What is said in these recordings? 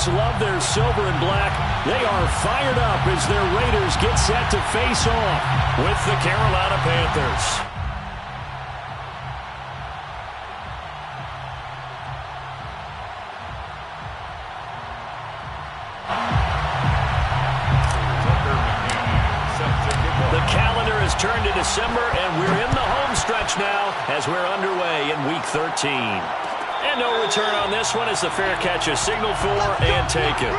Patriots love their silver and black. They are fired up as their Raiders get set to face off with the Carolina Panthers. The calendar has turned to December, and we're in the home stretch now as we're underway in Week 13. And no return on this one as the fair catch is signaled for and taken.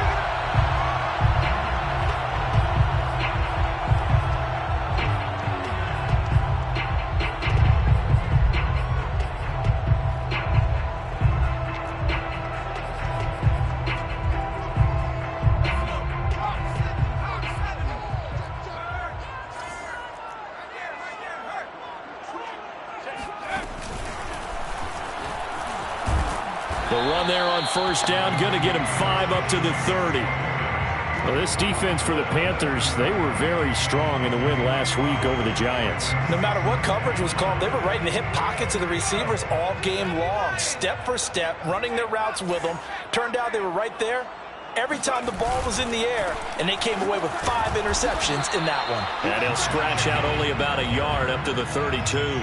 The run there on first down, going to get him 5 up to the 30. Well, this defense for the Panthers, they were very strong in the win last week over the Giants. No matter what coverage was called, they were right in the hip pockets of the receivers all game long, step for step, running their routes with them. Turned out they were right there every time the ball was in the air, and they came away with 5 interceptions in that one. And he'll scratch out only about a yard up to the 32.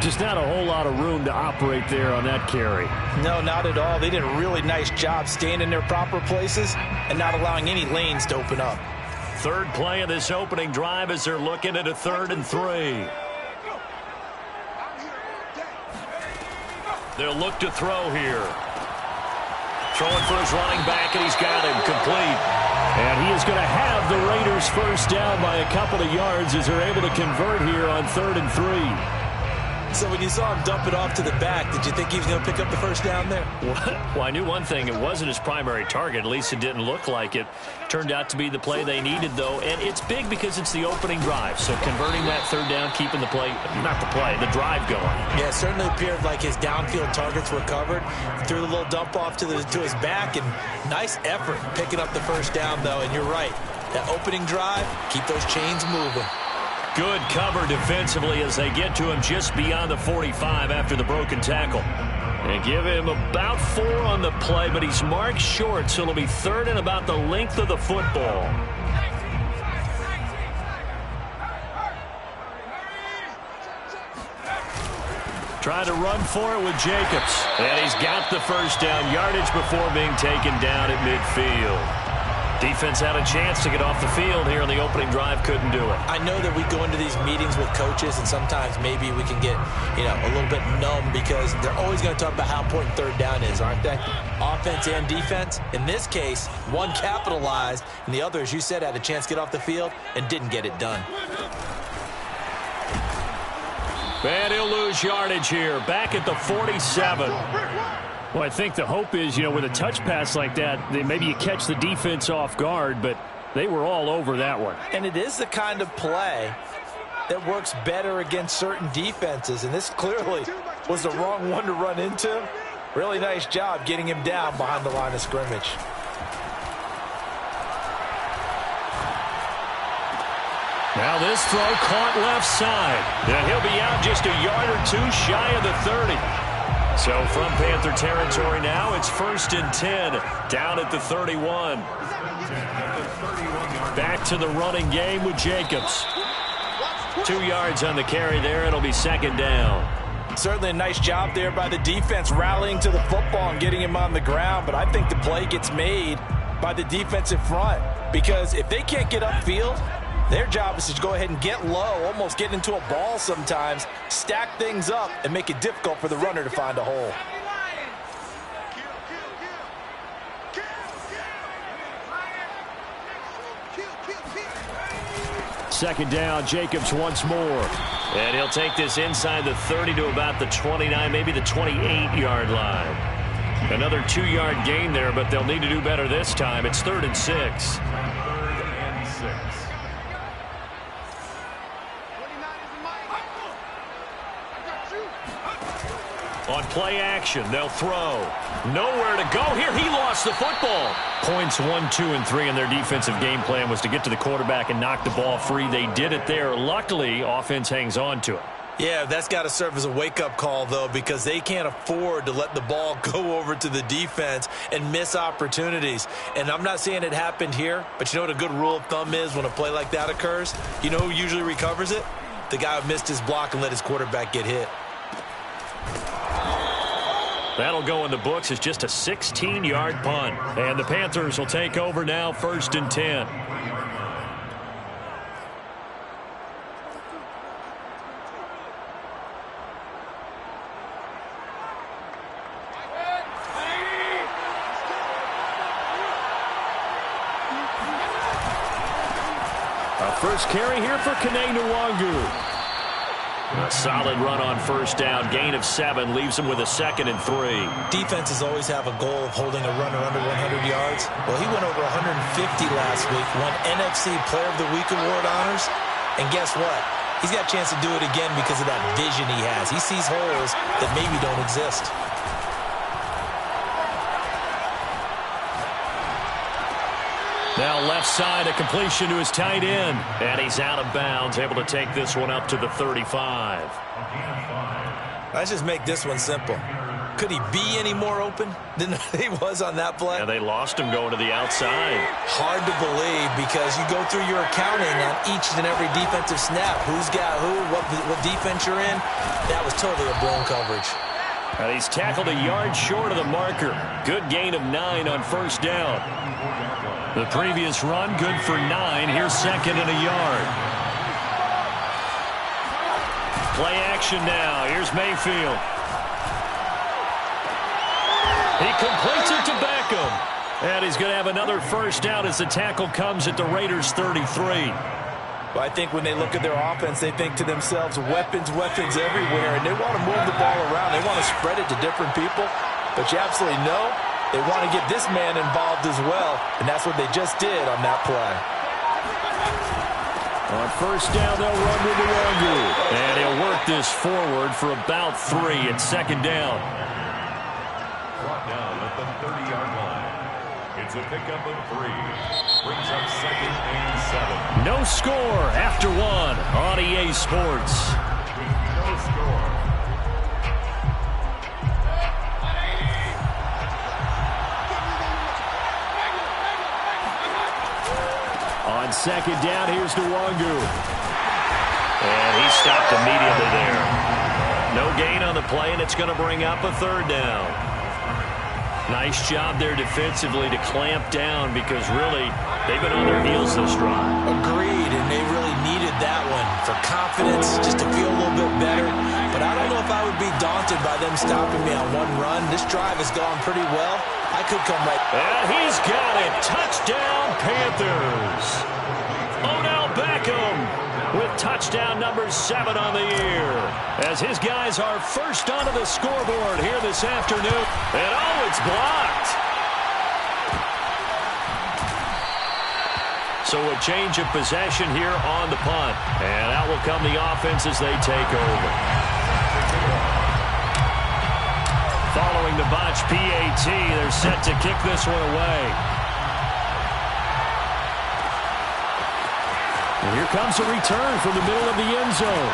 Just not a whole lot of room to operate there on that carry. No, not at all. They did a really nice job staying in their proper places and not allowing any lanes to open up. Third play of this opening drive as they're looking at a 3rd and 3. They'll look to throw here. Throwing for his running back, and he's got him complete. And he is going to have the Raiders first down by a couple of yards as they're able to convert here on 3rd and 3. So when you saw him dump it off to the back, did you think he was going to pick up the first down there? Well, I knew one thing. It wasn't his primary target. At least it didn't look like it. Turned out to be the play they needed, though. And it's big because it's the opening drive. So converting that 3rd down, keeping the play, not the play, the drive going. Yeah, it certainly appeared like his downfield targets were covered. Threw the little dump off to his back, and nice effort picking up the first down, though. And you're right. That opening drive, keep those chains moving. Good cover defensively as they get to him just beyond the 45 after the broken tackle. And give him about 4 on the play, but he's marked short, so it'll be 3rd and about the length of the football. Trying to run for it with Jacobs. And he's got the first down yardage before being taken down at midfield. Defense had a chance to get off the field here in the opening drive, couldn't do it. I know that we go into these meetings with coaches, and sometimes maybe we can get, a little bit numb because they're always going to talk about how important 3rd down is, aren't they? Offense and defense. In this case, one capitalized, and the other, as you said, had a chance to get off the field and didn't get it done. And he'll lose yardage here, back at the 47. Well, I think the hope is, with a touch pass like that, maybe you catch the defense off guard, but they were all over that one. And it is the kind of play that works better against certain defenses, and this clearly was the wrong one to run into. Really nice job getting him down behind the line of scrimmage. Now this throw caught left side. And he'll be out just a yard or 2 shy of the 30. So from Panther territory now, it's 1st and 10 down at the 31. Back to the running game with Jacobs. 2 yards on the carry there. It'll be 2nd down. Certainly a nice job there by the defense rallying to the football and getting him on the ground. But I think the play gets made by the defensive front. Because if they can't get upfield, their job is to go ahead and get low, almost get into a ball sometimes, stack things up, and make it difficult for the runner to find a hole. Second down, Jacobs once more. And he'll take this inside the 30 to about the 29, maybe the 28-yard line. Another 2-yard gain there, but they'll need to do better this time. It's 3rd and 6. On play action, they'll throw. Nowhere to go here. He lost the football. Points 1, 2, and 3 in their defensive game plan was to get to the quarterback and knock the ball free. They did it there. Luckily, offense hangs on to it. Yeah, that's got to serve as a wake-up call, though, because they can't afford to let the ball go over to the defense and miss opportunities. And I'm not saying it happened here, but you know what a good rule of thumb is when a play like that occurs? You know who usually recovers it? The guy who missed his block and let his quarterback get hit. That'll go in the books as just a 16-yard punt. And the Panthers will take over now, 1st and 10. First carry here for Kane-Nwangu. A solid run on 1st down. Gain of 7 leaves him with a 2nd and 3. Defenses always have a goal of holding a runner under 100 yards. Well, he went over 150 last week, won NFC Player of the Week award honors. And guess what? He's got a chance to do it again because of that vision he has. He sees holes that maybe don't exist. Now left side, a completion to his tight end. And he's out of bounds, able to take this one up to the 35. Let's just make this one simple. Could he be any more open than he was on that play? Yeah, they lost him going to the outside. Hard to believe because you go through your accounting on each and every defensive snap. Who's got who, what defense you're in. That was totally a blown coverage. And he's tackled a yard short of the marker. Good gain of 9 on 1st down. The previous run, good for 9. Here's 2nd and a yard. Play action now. Here's Mayfield. He completes it to Beckham. And he's going to have another 1st down as the tackle comes at the Raiders' 33. Well, I think when they look at their offense, they think to themselves, weapons, weapons everywhere. And they want to move the ball around. They want to spread it to different people. But you absolutely know they want to get this man involved as well, and that's what they just did on that play. On 1st down, they'll run with Nwangu. And he'll work this forward for about 3 at 2nd down. Brought down at the 30-yard line. It's a pickup of 3. Brings up 2nd and 7. No score after 1 on EA Sports. No score. On 2nd down, here's Nwangu. And he stopped immediately there. No gain on the play, and it's going to bring up a 3rd down. Nice job there defensively to clamp down because really they've been on their heels this drive. Agreed, and they really needed that one for confidence, just to feel a little bit better. But I don't know if I would be daunted by them stopping me on one run. This drive has gone pretty well. I could come right. And he's got it. Touchdown, Panthers. Odell Beckham with touchdown number 7 on the year. As his guys are first onto the scoreboard here this afternoon. And oh, it's blocked. So a change of possession here on the punt. And out will come the offense as they take over. Following the botch PAT, they're set to kick this one away. And here comes a return from the middle of the end zone.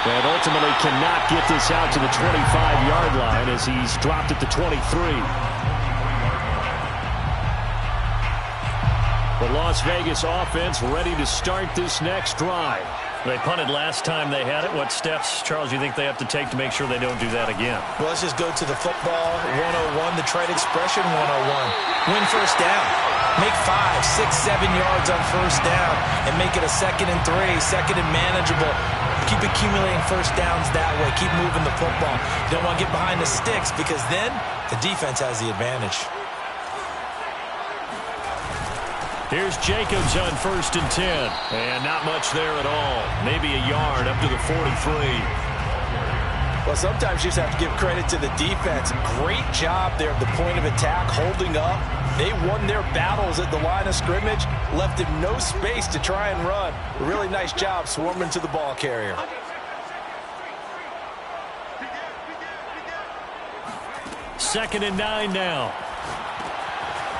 And ultimately cannot get this out to the 25-yard line as he's dropped at the 23. The Las Vegas offense ready to start this next drive. They punted last time they had it. What steps, Charles, do you think they have to take to make sure they don't do that again? Well, let's just go to the football 101, the trade expression 101. Win 1st down. Make 5, 6, 7 yards on 1st down and make it a 2nd and 3, 2nd and manageable. Keep accumulating 1st downs that way. Keep moving the football. You don't want to get behind the sticks because then the defense has the advantage. Here's Jacobs on 1st and 10. And not much there at all. Maybe a yard up to the 43. Well, sometimes you just have to give credit to the defense. Great job there at the point of attack, holding up. They won their battles at the line of scrimmage, left him no space to try and run. A really nice job swarming to the ball carrier. Second and 9 now.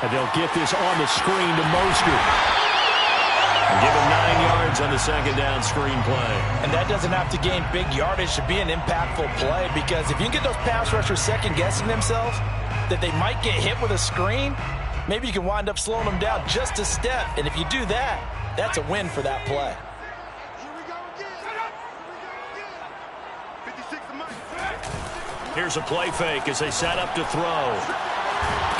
And they'll get this on the screen to Mostert. Give him 9 yards on the second down screen play. And that doesn't have to gain big yardage to be an impactful play, because if you can get those pass rushers second-guessing themselves that they might get hit with a screen, maybe you can wind up slowing them down just a step. And if you do that, that's a win for that play. Here's a play fake as they set up to throw.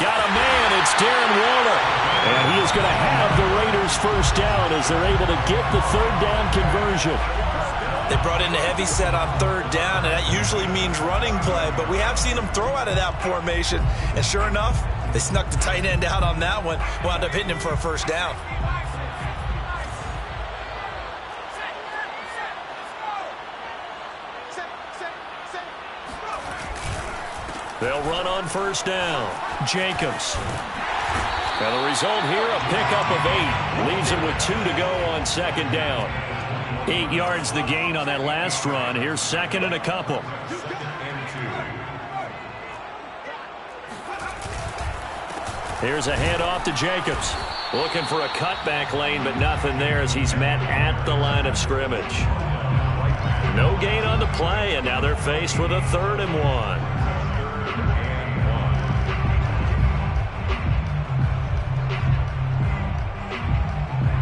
Got a man, it's Darren Waller. And he is going to have the Raiders first down as they're able to get the third down conversion. They brought in a heavy set on third down, and that usually means running play, but we have seen them throw out of that formation. And sure enough, they snuck the tight end out on that one, wound up hitting him for a first down. They'll run on first down. Jacobs. And the result here, a pickup of 8. Leaves him with 2 to go on second down. 8 yards the gain on that last run. Here's second and a couple. Here's a handoff to Jacobs. Looking for a cutback lane, but nothing there as he's met at the line of scrimmage. No gain on the play, and now they're faced with a 3rd and 1.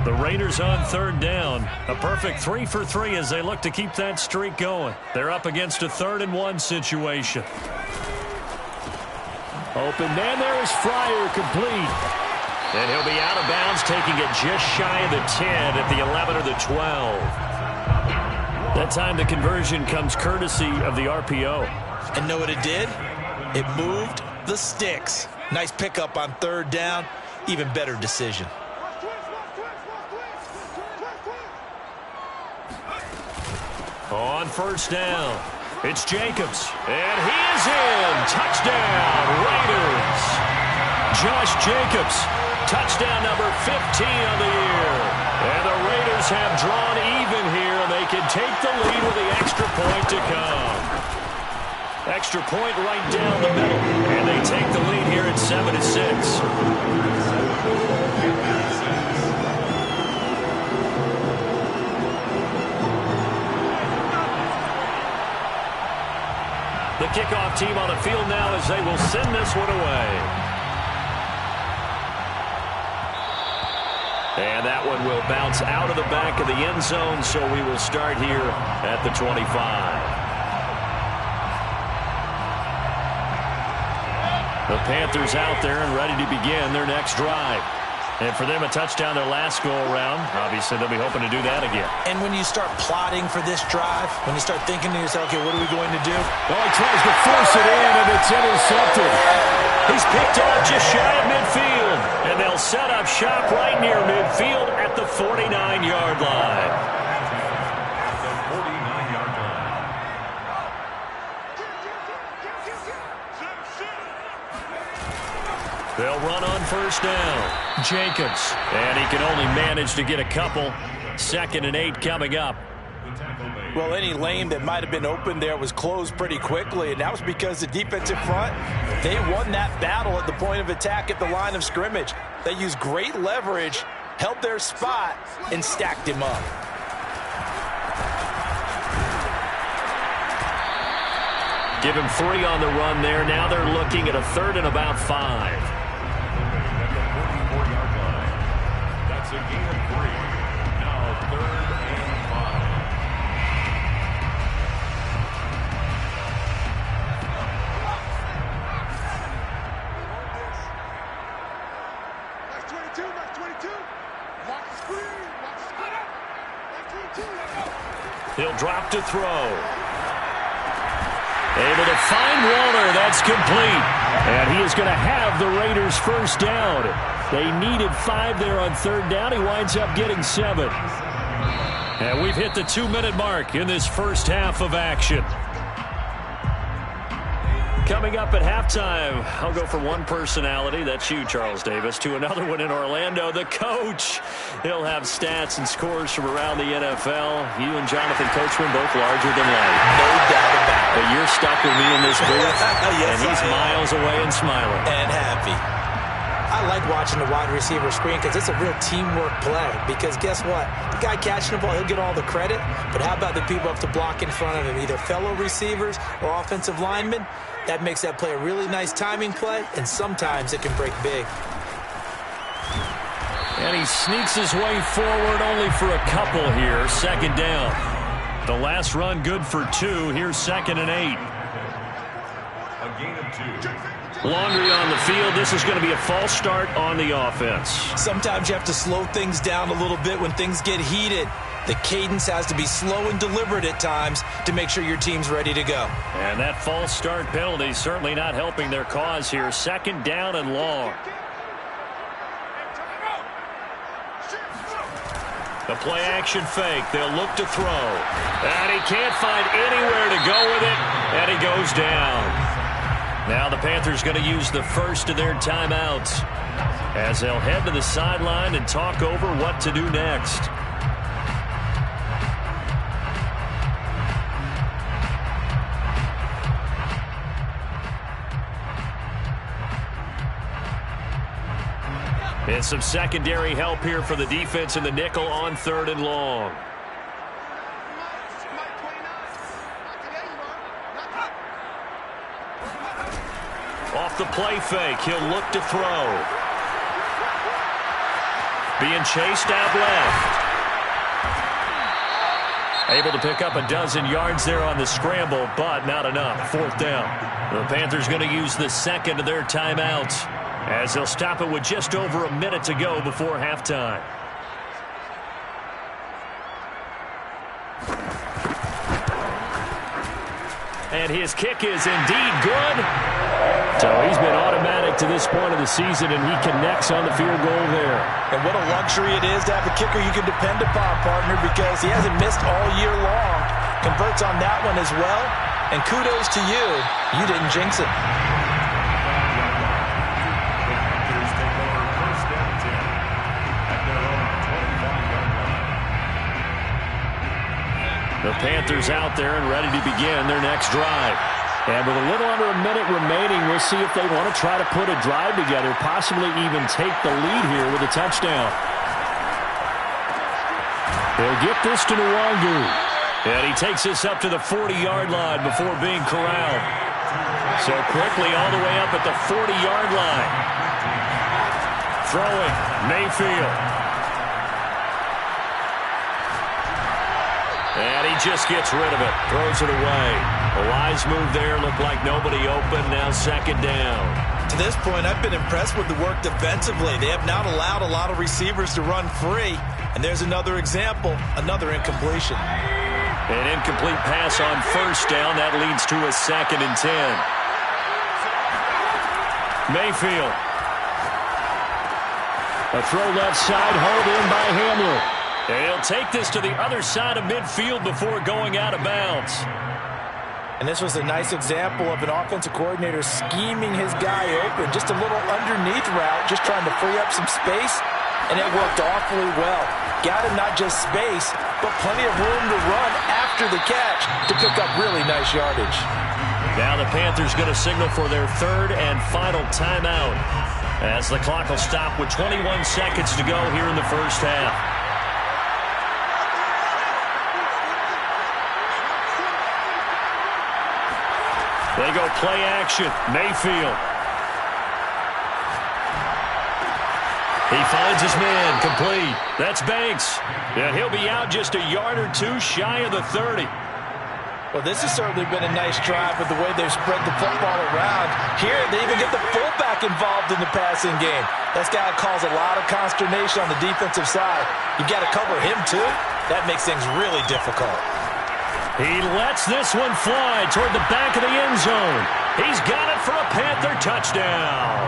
The Raiders on third down. A perfect 3 for 3 as they look to keep that streak going. They're up against a 3rd and 1 situation. Open man there is Fryer, complete. And he'll be out of bounds, taking it just shy of the 10 at the 11 or the 12. That time the conversion comes courtesy of the RPO. And know what it did? It moved the sticks. Nice pickup on third down. Even better decision. On first down, it's Jacobs, and he is in. Touchdown, Raiders. Josh Jacobs, touchdown number 15 on the year. And the Raiders have drawn even here, and they can take the lead with the extra point to come. Extra point right down the middle, and they take the lead here at 7-6. The kickoff team on the field now as they will send this one away. And that one will bounce out of the back of the end zone, so we will start here at the 25. The Panthers out there and ready to begin their next drive. And for them, a touchdown their last go-around. Obviously, they'll be hoping to do that again. And when you start plotting for this drive, when you start thinking to yourself, okay, what are we going to do? Well, he tries to force it in, and it's intercepted. He's picked off just shy of midfield. And they'll set up shop right near midfield at the 49-yard line. They'll run on first down. Jacobs. And he can only manage to get a couple. 2nd and 8 coming up. Well, any lane that might have been open there was closed pretty quickly, and that was because the defensive front, they won that battle at the point of attack at the line of scrimmage. They used great leverage, held their spot, and stacked him up. Give him 3 on the run there. Now they're looking at a 3rd and about 5. That's a gain of 3. Now 3rd and 5. That's 22. That's 22. Watch the screen. Watch the screen. That's 22. He'll drop to throw. Able to find Waller. That's complete. And he is going to have the Raiders first down. They needed 5 there on third down. He winds up getting 7. And we've hit the 2-minute mark in this first half of action. Coming up at halftime, I'll go from one personality, that's you, Charles Davis, to another one in Orlando, the coach. He'll have stats and scores from around the NFL. You and Jonathan Coachman both larger than life. No doubt about it. But you're stuck with me in this booth, Yes, and he's miles away and smiling. And happy. I like watching the wide receiver screen because it's a real teamwork play. Because guess what? The guy catching the ball, he'll get all the credit. But how about the people up to block in front of him, either fellow receivers or offensive linemen? That makes that play a really nice timing play, and sometimes it can break big. And he sneaks his way forward only for a couple here. Second down. The last run good for 2. Here's 2nd and 8. A gain of 2. Laundry on the field. This is going to be a false start on the offense. Sometimes you have to slow things down a little bit when things get heated. The cadence has to be slow and deliberate at times to make sure your team's ready to go. And that false start penalty certainly not helping their cause here. 2nd down and long. The play action fake. They'll look to throw. And he can't find anywhere to go with it. And he goes down. Now the Panthers going to use the first of their timeouts as they'll head to the sideline and talk over what to do next. And some secondary help here for the defense in the nickel on 3rd and long. Off the play fake, he'll look to throw. Being chased out left. Able to pick up a dozen yards there on the scramble, but not enough. 4th down. The Panthers going to use the second of their timeouts as they'll stop it with just over a minute to go before halftime. And his kick is indeed good. So he's been automatic to this point of the season, and he connects on the field goal there. And what a luxury it is to have a kicker you can depend upon, partner, because he hasn't missed all year long. Converts on that one as well. And kudos to you. You didn't jinx it. The Panthers out there and ready to begin their next drive. And with a little under a minute remaining, we'll see if they want to try to put a drive together, possibly even take the lead here with a touchdown. They'll get this to Nwangu. And he takes this up to the 40-yard line before being corralled. So quickly all the way up at the 40-yard line. Throwing, Mayfield. And he just gets rid of it. Throws it away. A wise move there. Looked like nobody open. Now 2nd down. To this point, I've been impressed with the work defensively. They have not allowed a lot of receivers to run free. And there's another example. Another incompletion. An incomplete pass on 1st down. That leads to a 2nd and 10. Mayfield. A throw left side. Hauled in by Hamler. And he'll take this to the other side of midfield before going out of bounds. And this was a nice example of an offensive coordinator scheming his guy open. Just a little underneath route, just trying to free up some space. And it worked awfully well. Got him not just space, but plenty of room to run after the catch to pick up really nice yardage. Now the Panthers going to signal for their 3rd and final timeout as the clock will stop with 21 seconds to go here in the first half. They go play action. Mayfield. He finds his man. Complete. That's Banks. And he'll be out just a yard or two shy of the 30. Well, this has certainly been a nice drive with the way they've spread the football around. Here, they even get the fullback involved in the passing game. That's got to cause a lot of consternation on the defensive side. You've got to cover him, too. That makes things really difficult. He lets this one fly toward the back of the end zone. He's got it for a Panther touchdown.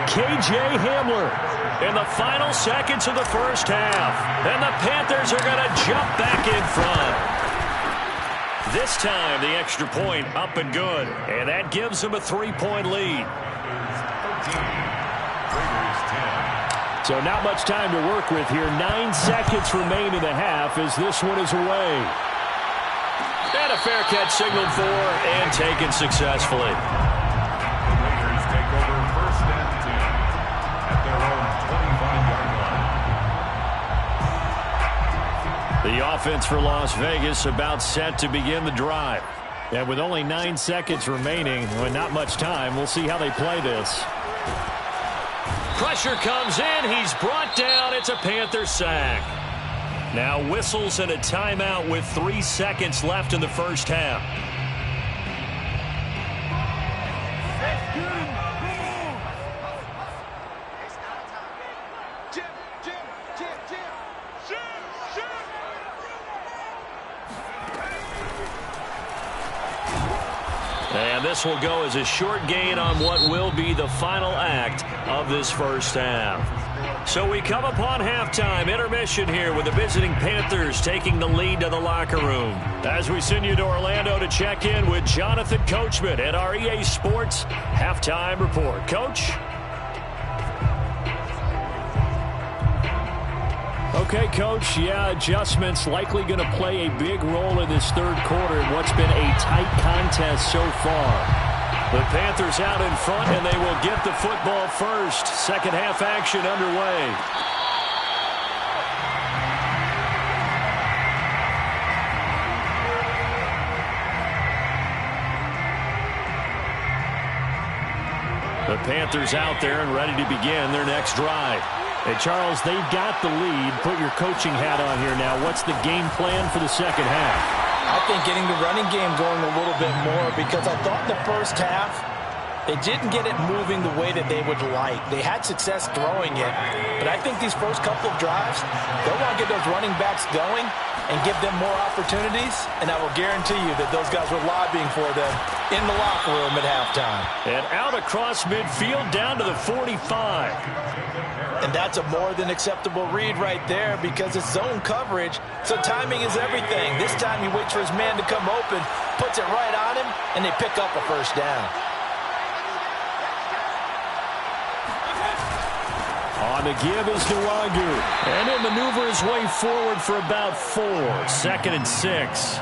K.J. Hamler in the final seconds of the first half. And the Panthers are going to jump back in front. This time, the extra point up and good. And that gives them a 3-point lead. So not much time to work with here. 9 seconds remain in the half as this one is away. And a fair catch signaled for and taken successfully. The Raiders take over 1st and 10. offense for Las Vegas about set to begin the drive. And with only 9 seconds remaining, well, not much time, we'll see how they play this. Pressure comes in. He's brought down. It's a Panther sack. Now whistles and a timeout with 3 seconds left in the first half. And this will go as a short gain on what will be the final act of this first half. So we come upon halftime, intermission here with the visiting Panthers taking the lead to the locker room. As we send you to Orlando to check in with Jonathan Coachman at our EA Sports Halftime Report. Coach? Okay, Coach, yeah, adjustments likely going to play a big role in this third quarter in what's been a tight contest so far. The Panthers out in front, and they will get the football first. Second half action underway. The Panthers out there and ready to begin their next drive. Hey, Charles, they've got the lead. Put your coaching hat on here now. What's the game plan for the second half? I think getting the running game going a little bit more, because I thought the first half they didn't get it moving the way that they would like. They had success throwing it, but I think these first couple of drives, they'll want to get those running backs going and give them more opportunities, and I will guarantee you that those guys were lobbying for them in the locker room at halftime. And out across midfield down to the 45. And that's a more than acceptable read right there, because it's zone coverage, so timing is everything. This time he waits for his man to come open, puts it right on him, and they pick up a first down. On the give is Nwangu, and he'll maneuver his way forward for about 4. 2nd and 6.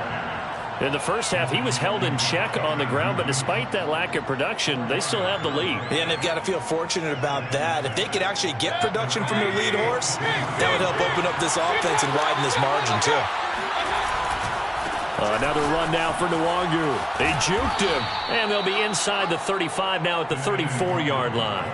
In the first half, he was held in check on the ground, but despite that lack of production, they still have the lead. Yeah, and they've got to feel fortunate about that. If they could actually get production from their lead horse, that would help open up this offense and widen this margin, too. Another run now for Nwangu. They juked him, and they'll be inside the 35 now at the 34-yard line.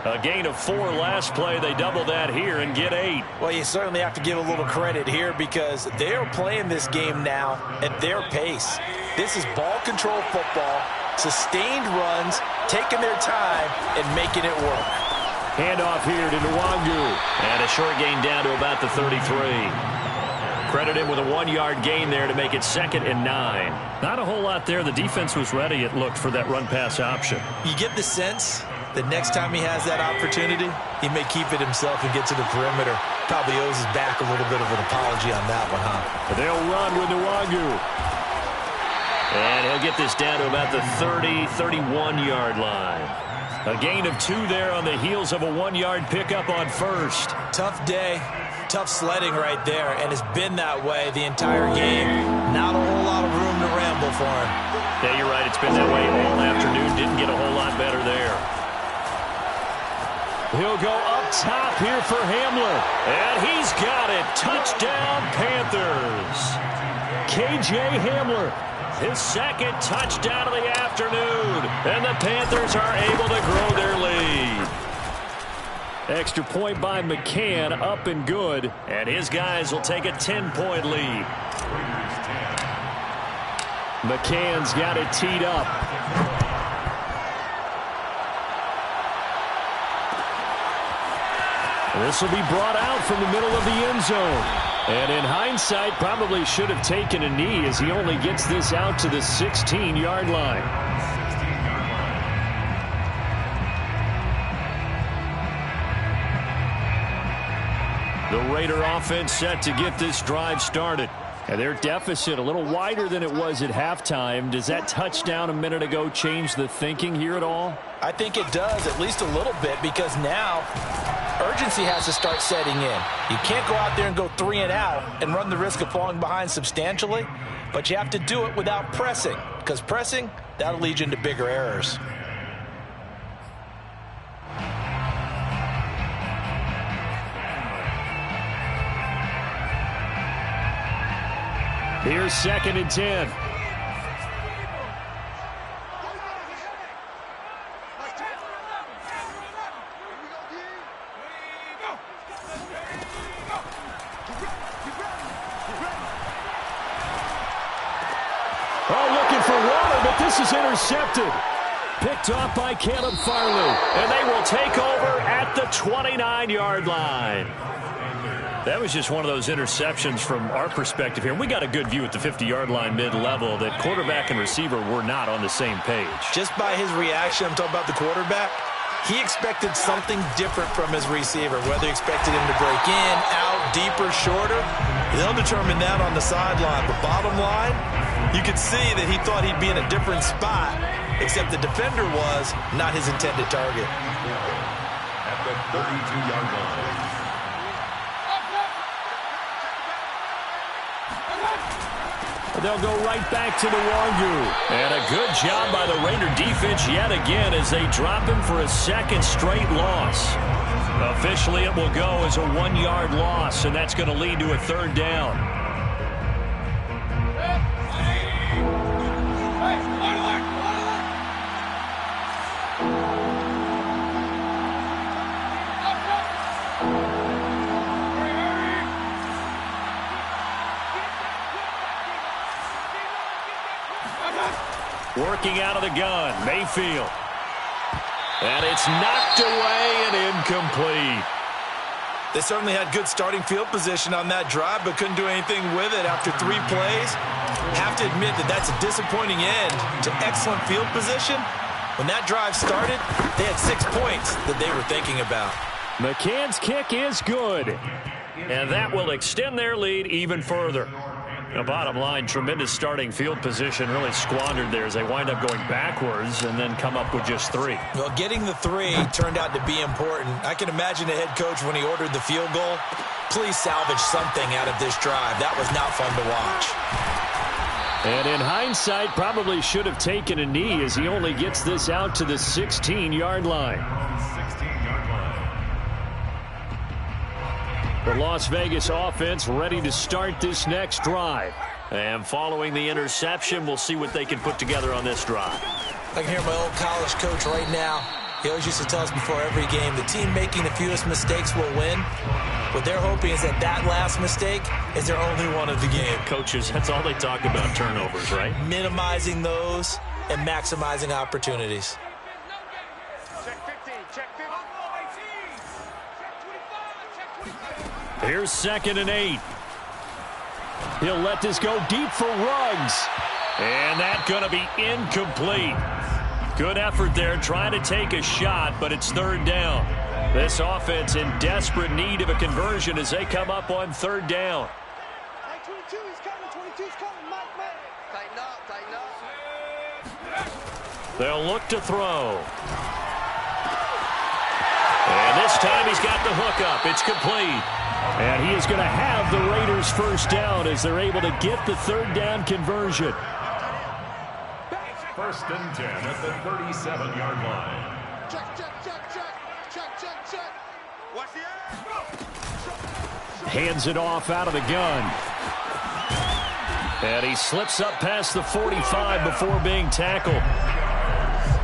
A gain of 4 last play. They double that here and get 8. Well, you certainly have to give a little credit here, because they are playing this game now at their pace. This is ball control football, sustained runs, taking their time and making it work. Handoff here to Nwangu. And a short gain down to about the 33. Credit him with a 1-yard gain there to make it 2nd and 9. Not a whole lot there. The defense was ready, it looked, for that run-pass option. You get the sense the next time he has that opportunity, he may keep it himself and get to the perimeter. Probably owes his back a little bit of an apology on that one, huh? They'll run with Nwangu. And he'll get this down to about the 30, 31-yard line. A gain of 2 there on the heels of a 1-yard pickup on first. Tough day, tough sledding right there, and it's been that way the entire game. Not a whole lot of room to ramble for him. Yeah, you're right. It's been that way all afternoon. Didn't get a whole lot better there. He'll go up top here for Hamler. And he's got it. Touchdown, Panthers. K.J. Hamler, his 2nd touchdown of the afternoon. And the Panthers are able to grow their lead. Extra point by McCann, up and good. And his guys will take a 10-point lead. McCann's got it teed up. This will be brought out from the middle of the end zone. And in hindsight, probably should have taken a knee, as he only gets this out to the 16-yard line. The Raider offense set to get this drive started. And their deficit a little wider than it was at halftime. Does that touchdown a minute ago change the thinking here at all? I think it does, at least a little bit, because now urgency has to start setting in. You can't go out there and go 3 and out and run the risk of falling behind substantially, but you have to do it without pressing, because pressing, that'll lead you into bigger errors. Here's 2nd and 10. Looking for water, but this is intercepted. Picked off by Caleb Farley. And they will take over at the 29-yard line. That was just one of those interceptions from our perspective here. We got a good view at the 50-yard line mid-level that quarterback and receiver were not on the same page. Just by his reaction, I'm talking about the quarterback, he expected something different from his receiver, whether he expected him to break in, out, deeper, shorter. They'll determine that on the sideline. But bottom line, you could see that he thought he'd be in a different spot, except the defender was not his intended target. At the 32-yard line. They'll go right back to the Wangu. And a good job by the Raider defense yet again as they drop him for a 2nd straight loss. Officially, it will go as a 1-yard loss, and that's going to lead to a 3rd down. Working out of the gun, Mayfield. And it's knocked away and incomplete. They certainly had good starting field position on that drive, but couldn't do anything with it after 3 plays. Have to admit that that's a disappointing end to excellent field position. When that drive started, they had 6 points that they were thinking about. McCann's kick is good. And that will extend their lead even further. The bottom line, tremendous starting field position, really squandered there as they wind up going backwards and then come up with just 3. Well, getting the 3 turned out to be important. I can imagine the head coach when he ordered the field goal. Please salvage something out of this drive. That was not fun to watch. And in hindsight, probably should have taken a knee as he only gets this out to the 16-yard line. The Las Vegas offense ready to start this next drive. And following the interception, we'll see what they can put together on this drive. I can hear my old college coach right now. He always used to tell us before every game, the team making the fewest mistakes will win. What they're hoping is that that last mistake is their only one of the game. Coaches, that's all they talk about, turnovers, right? Minimizing those and maximizing opportunities. Here's 2nd and 8. He'll let this go deep for Ruggs. And that's going to be incomplete. Good effort there trying to take a shot, but it's 3rd down. This offense in desperate need of a conversion as they come up on 3rd down. 22, he's coming, 22's coming, Mike. Tighten up. They'll look to throw. And this time he's got the hook up. It's complete. And he is going to have the Raiders 1st down as they're able to get the 3rd down conversion. 1st and 10 at the 37-yard line. Check. Watch the air. Hands it off out of the gun. And he slips up past the 45 before being tackled.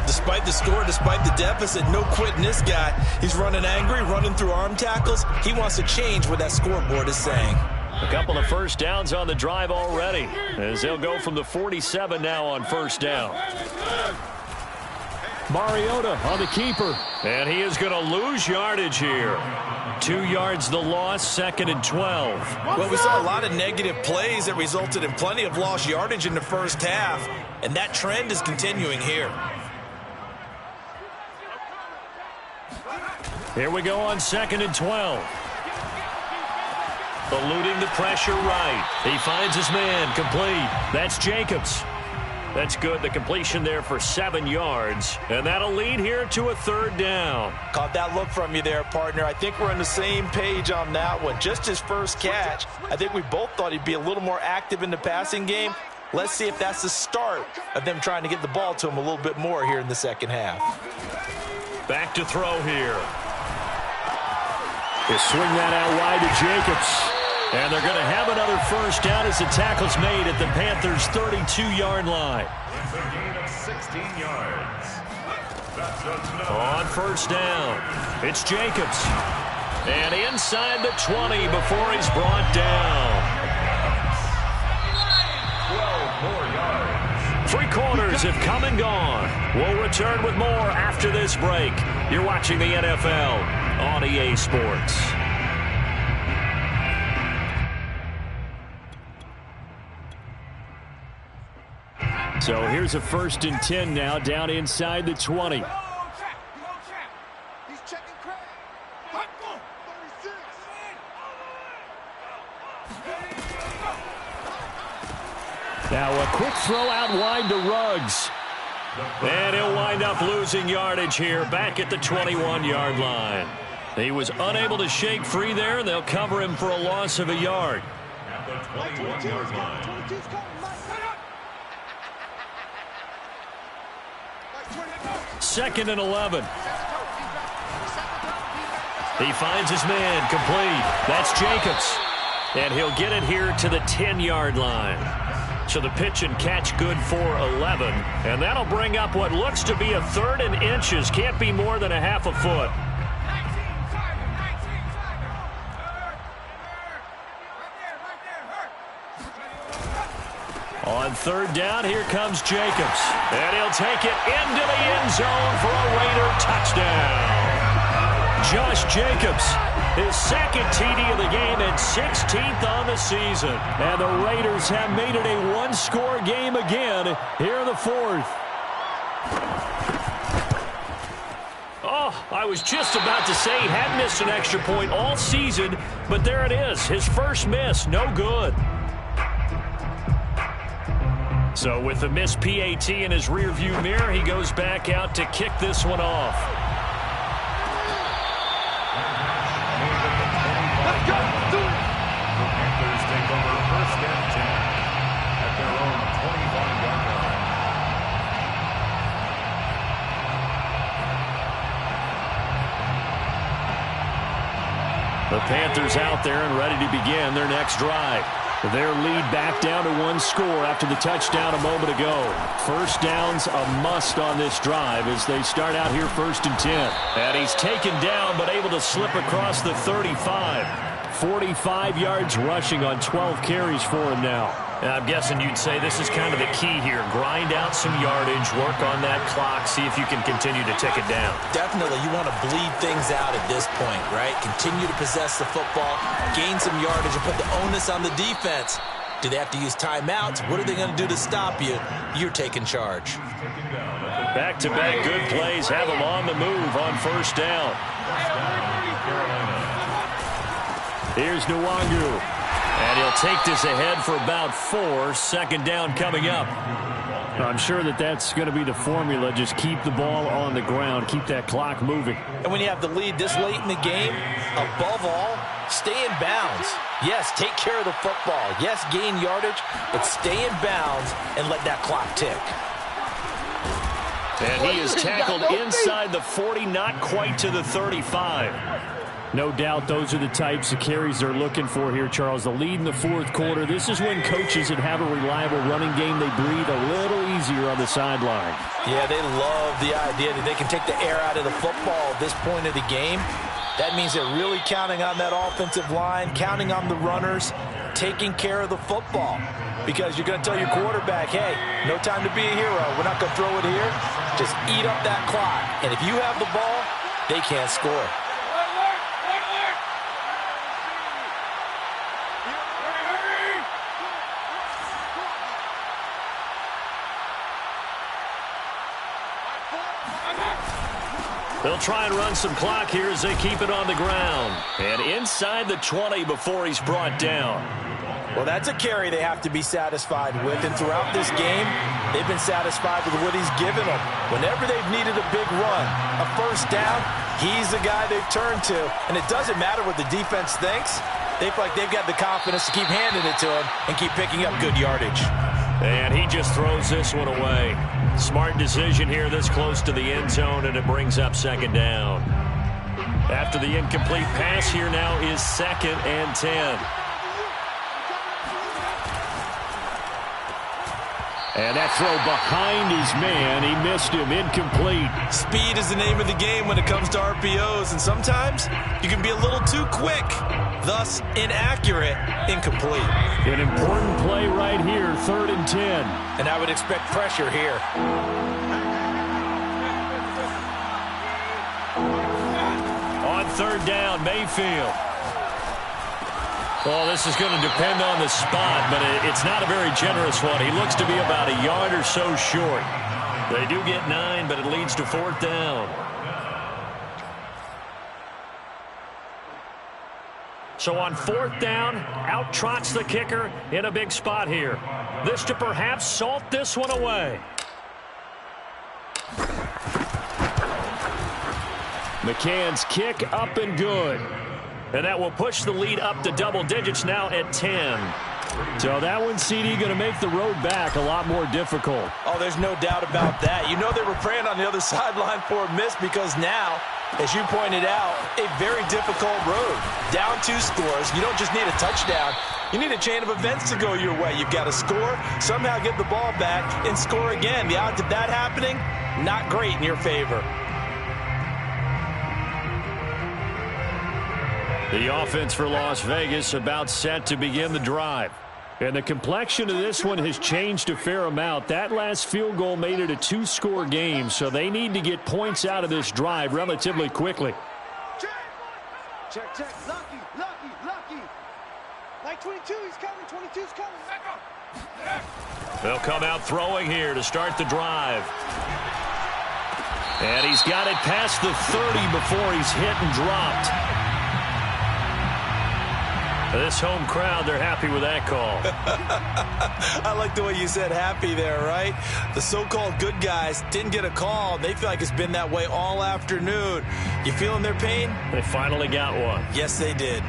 Despite the score, despite the deficit, no quitting this guy. He's running angry, running through arm tackles. He wants to change what that scoreboard is saying. A couple of 1st downs on the drive already as they'll go from the 47 now on 1st down. Mariota on the keeper. And he is going to lose yardage here. 2 yards the loss, 2nd and 12. Well, we saw a lot of negative plays that resulted in plenty of lost yardage in the 1st half, and that trend is continuing here. Here we go on 2nd and 12. Eluding the pressure right. He finds his man, complete. That's Jacobs. That's good. The completion there for 7 yards. And that'll lead here to a 3rd down. Caught that look from you there, partner. I think we're on the same page on that one. Just his 1st catch. I think we both thought he'd be a little more active in the passing game. Let's see if that's the start of them trying to get the ball to him a little bit more here in the 2nd half. Back to throw here. He'll swing that out wide to Jacobs. And they're going to have another first down as the tackle's made at the Panthers' 32-yard line. It's a gain of 16 yards. That's on first down, it's Jacobs. And inside the 20 before he's brought down. 12 more yards. Three quarters have come and gone. We'll return with more after this break. You're watching the NFL on EA Sports. So here's a 1st and 10 now, down inside the 20. He's checking Craig. 36. Now a quick throw out wide to Ruggs. And he'll wind up losing yardage here back at the 21-yard line. He was unable to shake free there, and they'll cover him for a loss of a yard. At the 21-yard line. 22's coming. 2nd and 11. He finds his man complete. That's Jacobs. And he'll get it here to the 10-yard line. So the pitch and catch good for 11. And that'll bring up what looks to be a 3rd and inches. Can't be more than a half a foot. On 3rd down, here comes Jacobs. And he'll take it into the end zone for a Raider touchdown. Josh Jacobs, his 2nd TD of the game and 16th on the season. And the Raiders have made it a one-score game again here in the 4th. Oh, I was just about to say he hadn't missed an extra point all season, but there it is, his first miss, no good. So with the missed PAT in his rearview mirror, he goes back out to kick this one off. Let's go. Do it. The Panthers take over 1st and 10 at their own 25-yard line. The Panthers out there and ready to begin their next drive. Their lead back down to 1 score after the touchdown a moment ago. First down's a must on this drive as they start out here 1st and 10. And he's taken down but able to slip across the 35. 45 yards rushing on 12 carries for him now. And I'm guessing you'd say this is kind of the key here. Grind out some yardage, work on that clock, see if you can continue to tick it down. Definitely, you want to bleed things out at this point, right? Continue to possess the football, gain some yardage, and put the onus on the defense. Do they have to use timeouts? What are they going to do to stop you? You're taking charge. Back-to-back good plays have them on the move on 1st down. Here's Nwangu. And he'll take this ahead for about 4. 2nd down coming up. I'm sure that's going to be the formula. Just keep the ball on the ground. Keep that clock moving. And when you have the lead this late in the game, above all, stay in bounds. Yes, take care of the football. Yes, gain yardage, but stay in bounds and let that clock tick. And he is tackled inside the 40, not quite to the 35. No doubt those are the types of carries they're looking for here, Charles. The lead in the 4th quarter. This is when coaches that have a reliable running game, they breathe a little easier on the sideline. Yeah, they love the idea that they can take the air out of the football at this point of the game. That means they're really counting on that offensive line, counting on the runners, taking care of the football. Because you're going to tell your quarterback, hey, no time to be a hero. We're not going to throw it here. Just eat up that clock. And if you have the ball, they can't score. They'll try and run some clock here as they keep it on the ground. And inside the 20 before he's brought down. Well, that's a carry they have to be satisfied with. And throughout this game, they've been satisfied with what he's given them. Whenever they've needed a big run, a 1st down, he's the guy they've turned to. And it doesn't matter what the defense thinks. They feel like they've got the confidence to keep handing it to him and keep picking up good yardage. And he just throws this one away. Smart decision here this close to the end zone, and it brings up 2nd down. After the incomplete pass, here now is 2nd and 10. And that throw behind his man, he missed him, incomplete. Speed is the name of the game when it comes to RPOs, and sometimes you can be a little too quick, thus inaccurate, incomplete. An important play right here, 3rd and 10. And I would expect pressure here. On 3rd down, Mayfield. Well, this is going to depend on the spot, but it's not a very generous one. He looks to be about a yard or so short. They do get 9, but it leads to 4th down. So on 4th down, out trots the kicker in a big spot here. This to perhaps salt this one away. McCann's kick up and good. And that will push the lead up to double digits now at 10. So that one, CD, going to make the road back a lot more difficult. Oh, there's no doubt about that. You know they were praying on the other sideline for a miss because now, as you pointed out, a very difficult road. Down 2 scores. You don't just need a touchdown. You need a chain of events to go your way. You've got to score, somehow get the ball back, and score again. The odds of that happening, not great in your favor. The offense for Las Vegas about set to begin the drive. And the complexion of this one has changed a fair amount. That last field goal made it a 2-score game, so they need to get points out of this drive relatively quickly. Check, check. Lucky. Like 22, he's coming. 22's coming. They'll come out throwing here to start the drive. And he's got it past the 30 before he's hit and dropped. This home crowd, they're happy with that call. I like the way you said happy there, right? The so-called good guys didn't get a call. They feel like it's been that way all afternoon. You feeling their pain? They finally got one. Yes, they did.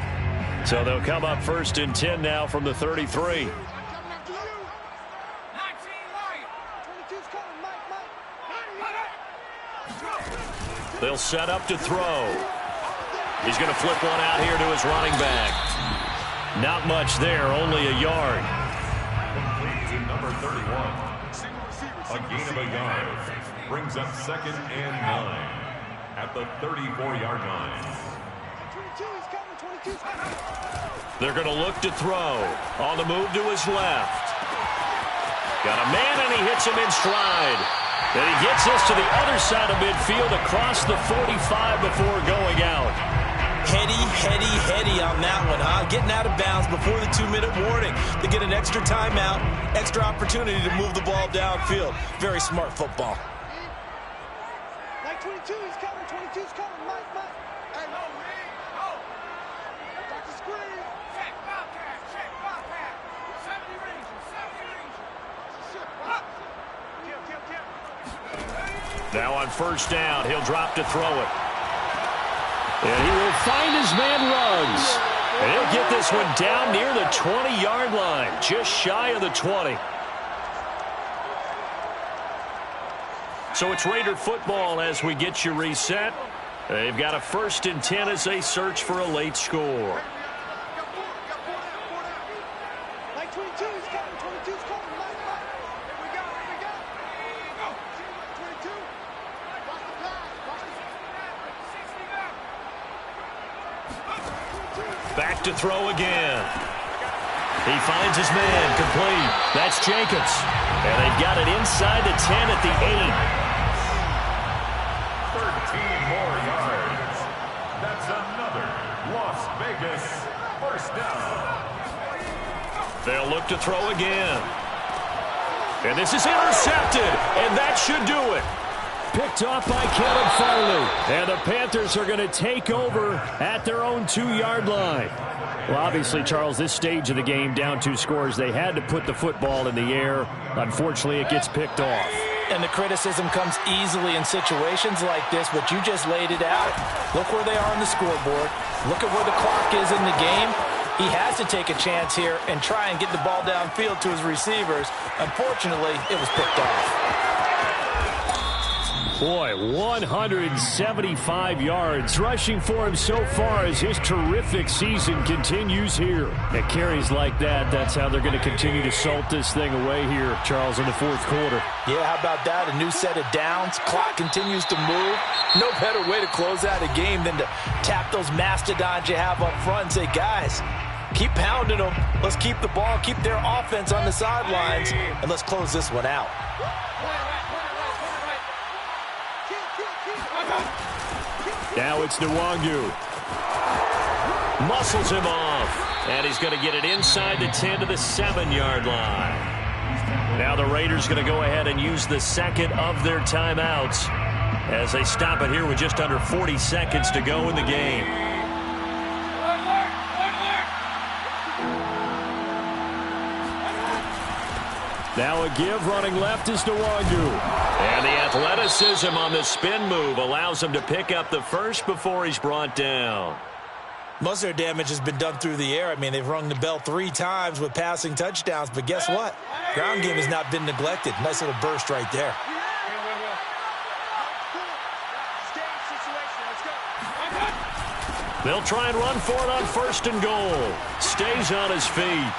So they'll come up 1st and 10 now from the 33. They'll set up to throw. He's going to flip one out here to his running back. Not much there, only a yard. Complete to number 31. A gain of a yard. Brings up 2nd and 9 at the 34-yard line. They're going to look to throw. On the move to his left. Got a man, and he hits him in stride. And he gets this to the other side of midfield across the 45 before going out. Heady on that one, huh? Getting out of bounds before the 2-minute warning to get an extra timeout, extra opportunity to move the ball downfield. Very smart football. Like 22, he's coming. 22's coming. Mike. Hey, no, got the screen. Check, Bobcat. 70 range. Now on 1st down, he'll drop to throw it. And he will find his man Ruggs. And he'll get this one down near the 20-yard line, just shy of the 20. So it's Raider football as we get you reset. They've got a 1st and 10 as they search for a late score. Like 22, he's coming. 22's coming. Mike. Here we go. 22. Watch the pass. Back to throw again. He finds his man, complete. That's Jacobs. And they've got it inside the 10 at the 13 more yards. That's another Las Vegas 1st down. They'll look to throw again. And this is intercepted, and that should do it. Picked off by Caleb Farley. And the Panthers are going to take over at their own 2-yard line. Well, obviously, Charles, this stage of the game, down 2 scores, they had to put the football in the air. Unfortunately, it gets picked off. And the criticism comes easily in situations like this, but you just laid it out. Look where they are on the scoreboard. Look at where the clock is in the game. He has to take a chance here and try and get the ball downfield to his receivers. Unfortunately, it was picked off. Boy, 175 yards rushing for him so far as his terrific season continues here. At carries like that, that's how they're going to continue to salt this thing away here, Charles, in the fourth quarter. Yeah, how about that? A new set of downs. Clock continues to move. No better way to close out a game than to tap those mastodons you have up front and say, guys, keep pounding them. Let's keep the ball, keep their offense on the sidelines, and let's close this one out. Now it's Nwangu. Muscles him off. And he's going to get it inside the 10 to the 7-yard line. Now the Raiders going to go ahead and use the second of their timeouts as they stop it here with just under 40 seconds to go in the game. Now a give running left is Nwangu. And the athleticism on the spin move allows him to pick up the first before he's brought down. Most of their damage has been done through the air. I mean, they've rung the bell 3 times with passing touchdowns, but guess what? Ground game has not been neglected. Nice little burst right there. They'll try and run for it on 1st and goal. Stays on his feet.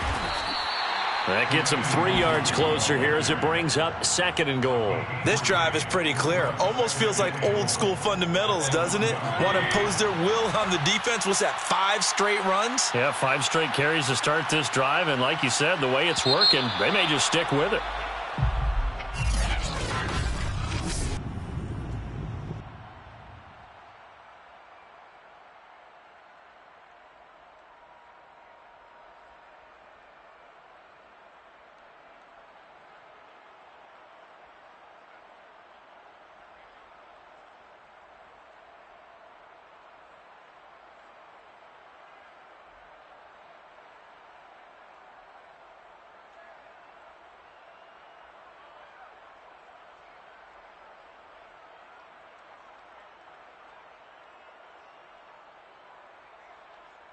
That gets him 3 yards closer here as it brings up 2nd and goal. This drive is pretty clear. Almost feels like old school fundamentals, doesn't it? Want to impose their will on the defense. What's that, 5 straight runs? Yeah, 5 straight carries to start this drive. And like you said, the way it's working, they may just stick with it.